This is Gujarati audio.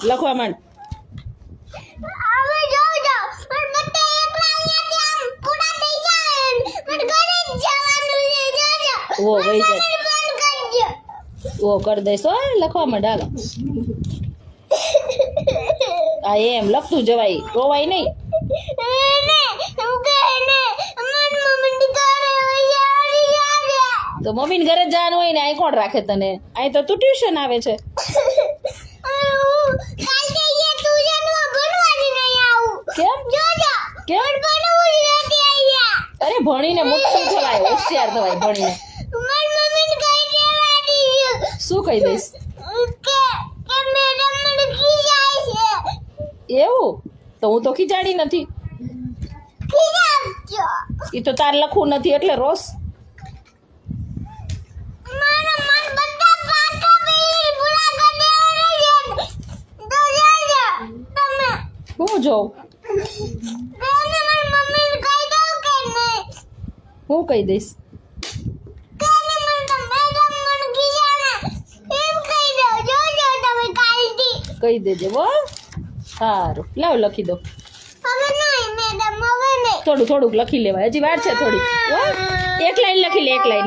લખવા માંડ. હવે જોજો પણ બધા એકલા અહીંયાથી આમ પૂરા થઈ જાય પણ ઘરે જ જવાનું છે જોજો ઓ વઈ જાય. મને ફોન કરજો ઓ કરી દઈશ હો. લખવા માંડ હાલો. આ એમ લખતું જવાય, રોવાય નહીં. ને હું કે ને અમાર મમ્મી ઘરે હોય તો મમ્મીને ઘરે જ જવાનું હોય ને અહીં કોણ રાખે તને? અહીં તો તું ટ્યુશન આવે છે. કાલે ये ટ્યુશનમાં ભણવાની નહીં આવું કેમ? જોજો કેમ? ભણવું નથી અહીંયા અરે ભણીને મુક્તિ થવાય, હોશિયાર થવાય ભણીને. મારી મમ્મીને કહી દેવાની શું કહી દઈશ? કે મેડમ મને ખીજાય છે એવું તો હું તો ખીજાડી નથી. ખીજાવજો એ તો તાર લખવું નથી એટલે રોસ. મારા મન બધા પાકો બી પૂરા કરી દેવાના છે તો જોજો તમે હું જોઉં? બેને મારી મમ્મીને કહી દઉં કે નહીં હું કહી દઈશ? કે મેડમ મને ખીજાણા એમ કહી દો જોજો તમે કાલથી કહી દેજે હો. સારું લાવ લખી દો. હવે નહીં મેડમ હવે નહીં થોડુંક લખી લેવાય, હજી વાર છે થોડી. હો એક લાઈન લખી લે, એક લાઈન.